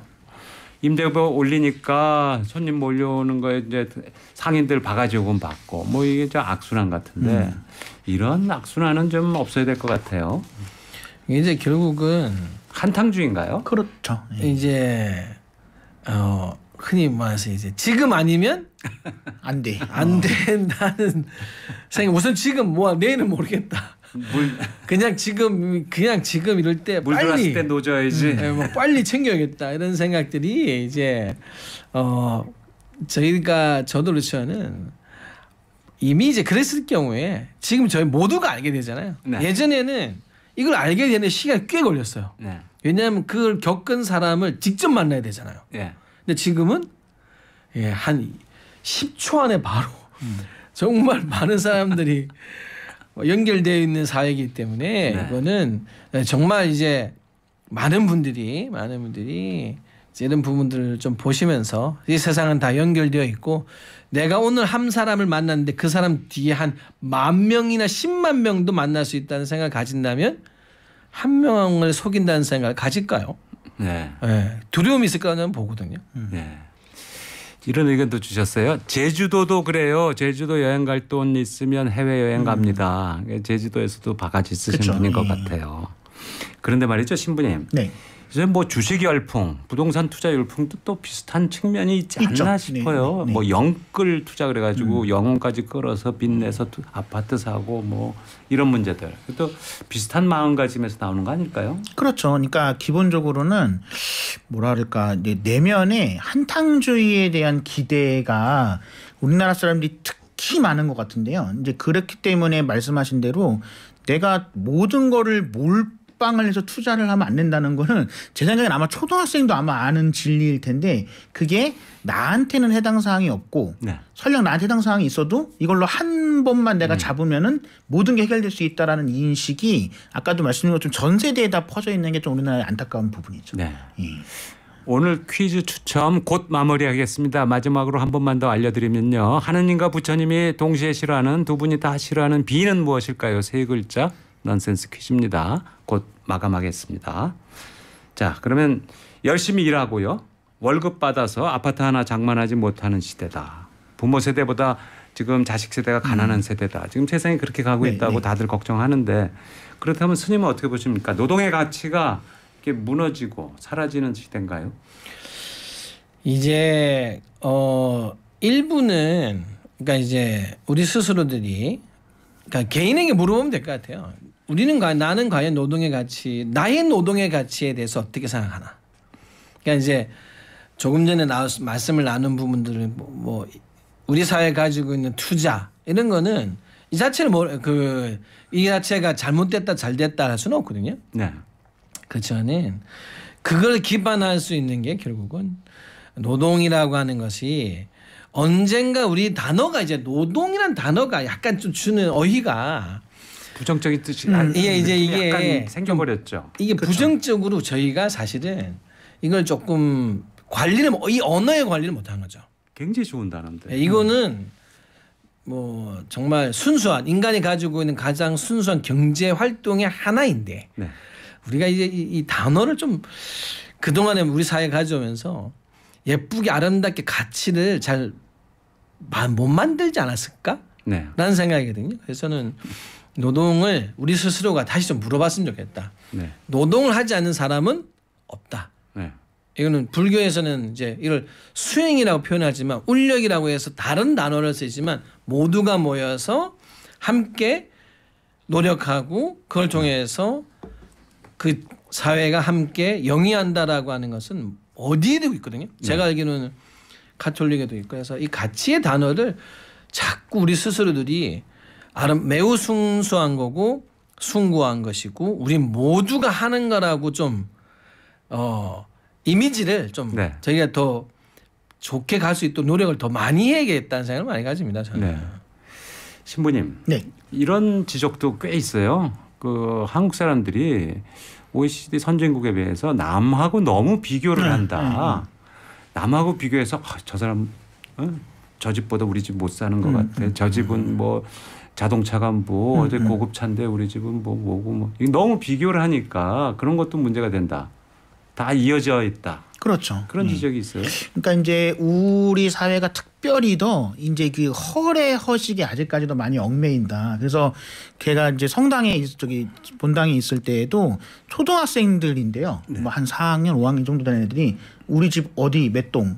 임대료 올리니까 손님 몰려오는 거에 이제 상인들 바가지 요금 받고 뭐 이게 좀 악순환 같은데 이런 악순환은 좀 없어야 될 것 같아요. 이제 결국은 한탕주의인가요? 그렇죠. 이제 흔히 말해서 이제 지금 아니면 안 된다는 생각. 우선 지금 뭐 내일은 모르겠다. 그냥 지금 이럴 때 물 빨리 들어왔을 때 놓줘야지. 뭐 빨리 챙겨야겠다 이런 생각들이 이제 저도 그렇지만은 이미 이제 그랬을 경우에 지금 저희 모두가 알게 되잖아요. 네. 예전에는 이걸 알게 되는 시간이 꽤 걸렸어요. 네. 왜냐하면 그걸 겪은 사람을 직접 만나야 되잖아요. 예. 근데 지금은 한 10초 안에 바로 정말 많은 사람들이 연결되어 있는 사회이기 때문에 네. 이거는 정말 이제 많은 분들이 이제 이런 부분들을 좀 보시면서 이 세상은 다 연결되어 있고 내가 오늘 한 사람을 만났는데 그 사람 뒤에 한 10,000명이나 10만 명도 만날 수 있다는 생각을 가진다면 한 명을 속인다는 생각을 가질까요? 네. 두려움이 있을 거라는 보거든요. 네. 이런 의견도 주셨어요. 제주도도 그래요. 제주도 여행 갈 돈 있으면 해외 여행 갑니다. 제주도에서도 바가지 쓰신 그쵸. 분인 것 같아요. 그런데 말이죠, 신부님. 네. 이제 뭐 주식 열풍, 부동산 투자 열풍도 또 비슷한 측면이 있지 않나 있죠. 싶어요. 네. 뭐 영끌 투자 그래가지고 영혼까지 끌어서 빚내서 아파트 사고 뭐 이런 문제들. 또 비슷한 마음가짐에서 나오는 거 아닐까요? 그렇죠. 그러니까 기본적으로는 뭐라 그럴까 이제 내면에 한탕주의에 대한 기대가 우리나라 사람들이 특히 많은 것 같은데요. 이제 그렇기 때문에 말씀하신 대로 내가 모든 거를 몰빵을 해서 투자를 하면 안 된다는 거는 제 생각엔 아마 초등학생도 아마 아는 진리일 텐데 그게 나한테는 해당 사항이 없고 네. 설령 나한테 해당 사항이 있어도 이걸로 한 번만 내가 잡으면은 모든 게 해결될 수 있다라는 이 인식이 아까도 말씀드린 것처럼 전 세대에 다 퍼져 있는 게 좀 우리나라의 안타까운 부분이죠. 네. 예. 오늘 퀴즈 추첨 곧 마무리하겠습니다. 마지막으로 한 번만 더 알려드리면요. 하느님과 부처님이 동시에 싫어하는 두 분이 다 싫어하는 B는 무엇일까요? 세 글자 넌센스 퀴즈입니다. 곧 마감하겠습니다. 자, 그러면 열심히 일하고요. 월급 받아서 아파트 하나 장만하지 못하는 시대다. 부모 세대보다 지금 자식 세대가 가난한 세대다. 지금 세상이 그렇게 가고 네, 있다고 네. 다들 걱정하는데 그렇다면 스님은 어떻게 보십니까? 노동의 가치가 이렇게 무너지고 사라지는 시대인가요? 이제 일부는 그러니까 이제 우리 스스로들이 그러니까 개인에게 물어보면 될 것 같아요. 나는 과연 노동의 가치, 나의 노동의 가치에 대해서 어떻게 생각하나? 그러니까 이제 조금 전에 말씀을 나눈 부분들은 뭐 우리 사회 가지고 있는 투자 이런 거는 이 자체를 이 자체가 잘못됐다 잘됐다 할 수는 없거든요. 네. 그렇지만은 그걸 기반할 수 있는 게 결국은 노동이라고 하는 것이 언젠가 우리 단어가 이제 노동이란 단어가 약간 좀 주는 어휘가 부정적인 뜻이 이게 약간 생겨버렸죠. 이게 부정적으로 저희가 사실은 이걸 조금 이 언어의 관리를 못한 거죠. 굉장히 좋은 단어인데. 이거는 뭐 정말 순수한 인간이 가지고 있는 가장 순수한 경제 활동의 하나인데 네. 우리가 이제 이 단어를 좀 그동안에 우리 사회에 가져오면서 예쁘게 아름답게 가치를 잘 못 만들지 않았을까? 네. 라는 생각이거든요. 그래서 저는 노동을 우리 스스로가 다시 좀 물어봤으면 좋겠다. 네. 노동을 하지 않는 사람은 없다. 네. 이거는 불교에서는 이제 이걸 수행이라고 표현하지만 운력이라고 해서 다른 단어를 쓰지만 모두가 모여서 함께 노력하고 그걸 통해서 그 사회가 함께 영위한다라고 하는 것은 어디에도 있거든요. 제가 알기로는 가톨릭에도 있고 해서 이 가치의 단어를 자꾸 우리 스스로들이 매우 순수한 거고 숭고한 것이고 우리 모두가 하는 거라고 좀 이미지를 좀 네. 저희가 더 좋게 갈 수 있도록 노력을 더 많이 해야겠다는 생각을 많이 가집니다. 저는. 네. 신부님. 네. 이런 지적도 꽤 있어요. 그 한국 사람들이 OECD 선진국에 비해서 남하고 너무 비교를 한다. 남하고 비교해서 저 사람 저 집보다 우리 집 못 사는 것 같아. 저 집은 뭐 자동차가 뭐 어제 고급차인데 우리 집은 뭐고 뭐 너무 비교를 하니까 그런 것도 문제가 된다. 다 이어져 있다. 그렇죠. 그런 지적이 있어요. 그러니까 이제 우리 사회가 특별히 더 이제 그 헐의 허식이 아직까지도 많이 얽매인다. 그래서 걔가 이제 성당에 본당에 있을 때에도 초등학생들인데요. 네. 뭐 한 4학년, 5학년 정도 되는 애들이 우리 집 어디 몇 동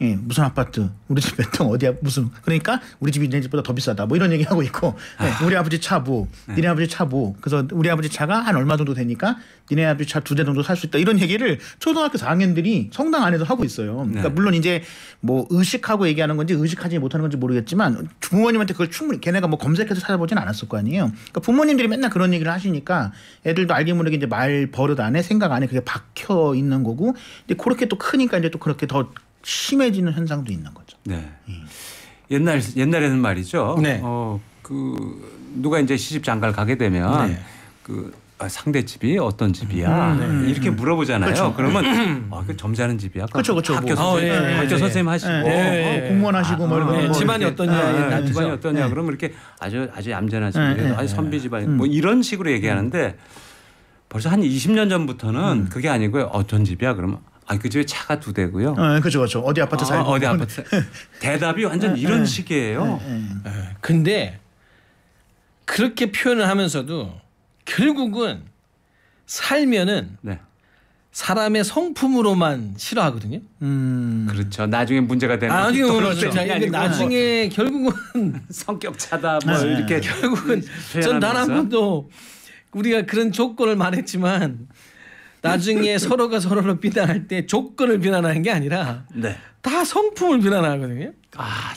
예, 무슨 아파트? 우리 집 몇 동 어디야? 무슨 그러니까 우리 집이 내 집보다 더 비싸다. 뭐 이런 얘기 하고 있고 예, 우리 아버지 차 뭐, 니네 아버지 차 뭐. 그래서 우리 아버지 차가 한 얼마 정도 되니까 니네 아버지 차 2대 정도 살 수 있다. 이런 얘기를 초등학교 4학년들이 성당 안에서 하고 있어요. 그러니까 물론 이제 뭐 의식하고 얘기하는 건지 의식하지 못하는 건지 모르겠지만 부모님한테 그걸 충분히 걔네가 뭐 검색해서 찾아보진 않았을 거 아니에요. 그러니까 부모님들이 맨날 그런 얘기를 하시니까 애들도 알게 모르게 이제 말 버릇 안에 생각 안에 그게 박혀 있는 거고 이제 그렇게 또 크니까 이제 또 그렇게 더 심해지는 현상도 있는 거죠. 네. 옛날에는 말이죠. 네. 그 누가 이제 시집 장가를 가게 되면 네. 그 상대 집이 어떤 집이야 이렇게 물어보잖아요. 그렇죠. 그러면 그 점잖은 집이야. 그렇죠. 학교 뭐. 선생님, 학교 선생님 하시고 공무원 하시고 뭐 이런 거 집안이 이렇게. 어떠냐, 집안이 어떠냐. 그러면 이렇게 아주 얌전한 집이에요. 아주 선비 집안이 뭐 이런 식으로 얘기하는데 벌써 한 20년 전부터는 그게 아니고요. 어떤 집이야? 그러면 그 집에 차가 2대고요. 그렇죠. 어디 아파트 살고. 어디 아파트. 대답이 완전 이런 식이에요. 근데 그렇게 표현을 하면서도 결국은 살면은 네. 사람의 성품으로만 싫어하거든요. 그렇죠. 나중에 문제가 되는 나중에 또 그렇죠. 그런 이게 나중에 결국은 성격 차다 뭐 이렇게 결국은 전 단 한 번도 우리가 그런 조건을 말했지만 나중에 서로가 서로를 비난할 때 조건을 비난하는 게 아니라 네. 다 성품을 비난하거든요.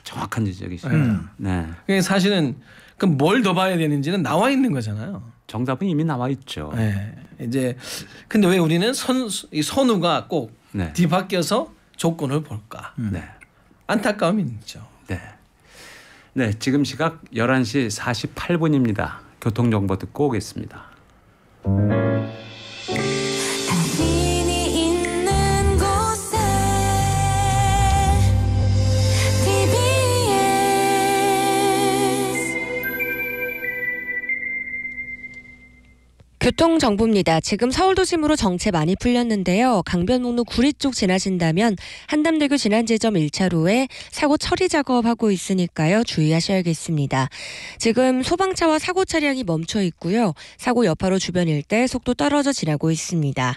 정확한 지적이십니다. 네. 그게 사실은 그럼 뭘 더 봐야 되는지는 나와 있는 거잖아요. 정답은 이미 나와 있죠. 네. 이제 근데 왜 우리는 이 선우가 꼭 네. 뒤바뀌어서 조건을 볼까? 네. 안타까움이 있죠. 네. 네, 지금 시각 11시 48분입니다. 교통정보 듣고 오겠습니다. 당신이 있는 곳에 TBS 교통정보입니다. 지금 서울도심으로 정체 많이 풀렸는데요. 강변북로 구리 쪽 지나신다면 한담대교 지난지점 1차로에 사고 처리 작업하고 있으니까요. 주의하셔야겠습니다. 지금 소방차와 사고 차량이 멈춰 있고요. 사고 여파로 주변 일대 속도 떨어져 지나고 있습니다.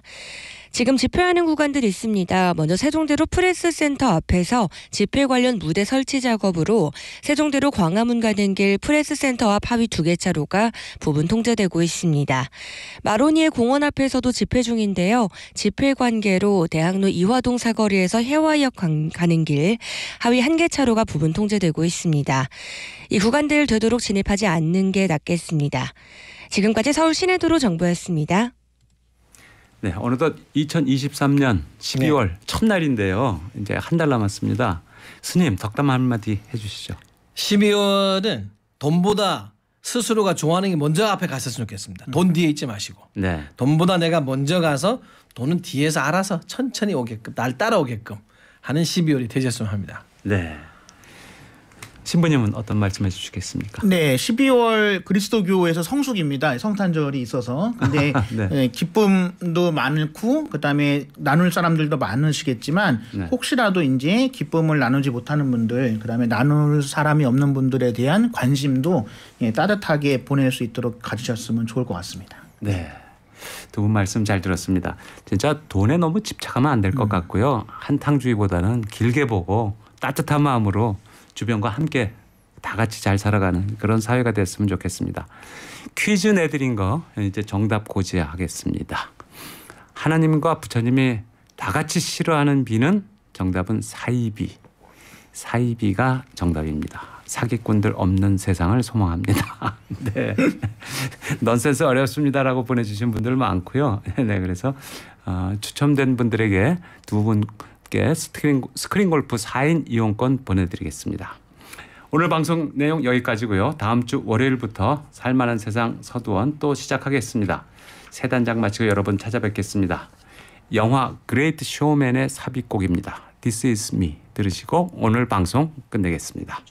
지금 집회하는 구간들이 있습니다. 먼저 세종대로 프레스센터 앞에서 집회 관련 무대 설치 작업으로 세종대로 광화문 가는 길 프레스센터 앞 하위 2개 차로가 부분 통제되고 있습니다. 마로니에 공원 앞에서도 집회 중인데요. 집회 관계로 대학로 이화동 사거리에서 해화역 가는 길 하위 1개 차로가 부분 통제되고 있습니다. 이 구간들 되도록 진입하지 않는 게 낫겠습니다. 지금까지 서울 시내도로 정보였습니다. 네, 어느덧 2023년 12월 첫날인데요. 이제 한 달 남았습니다. 스님 덕담 한마디 해주시죠. 12월은 돈보다 스스로가 좋아하는 게 먼저 앞에 갔었으면 좋겠습니다. 돈 뒤에 있지 마시고. 네. 돈보다 내가 먼저 가서 돈은 뒤에서 알아서 천천히 오게끔 날 따라오게끔 하는 12월이 되셨으면 합니다. 네. 신부님은 어떤 말씀해 주시겠습니까? 네, 12월 그리스도교에서 성수기입니다. 성탄절이 있어서. 근데 네. 기쁨도 많고 그다음에 나눌 사람들도 많으시겠지만 네. 혹시라도 이제 기쁨을 나누지 못하는 분들, 그다음에 나눌 사람이 없는 분들에 대한 관심도 따뜻하게 보낼 수 있도록 가지셨으면 좋을 것 같습니다. 네. 두 분 말씀 잘 들었습니다. 진짜 돈에 너무 집착하면 안 될 것 같고요. 한탕주의보다는 길게 보고 따뜻한 마음으로 주변과 함께 다 같이 잘 살아가는 그런 사회가 됐으면 좋겠습니다. 퀴즈 내드린 거 이제 정답 고지하겠습니다. 하나님과 부처님이 다 같이 싫어하는 비는 정답은 사이비. 사이비가 정답입니다. 사기꾼들 없는 세상을 소망합니다. 네, 넌센스 어렵습니다라고 보내주신 분들 많고요. 네, 그래서 추첨된 분들에게 두 분께 스크린 골프 4인 이용권 보내드리겠습니다. 오늘 방송 내용 여기까지고요. 다음 주 월요일부터 살만한 세상 서두원 또 시작하겠습니다. 세 단장 마치고 여러분 찾아뵙겠습니다. 영화 그레이트 쇼맨의 삽입곡입니다. This is me 들으시고 오늘 방송 끝내겠습니다.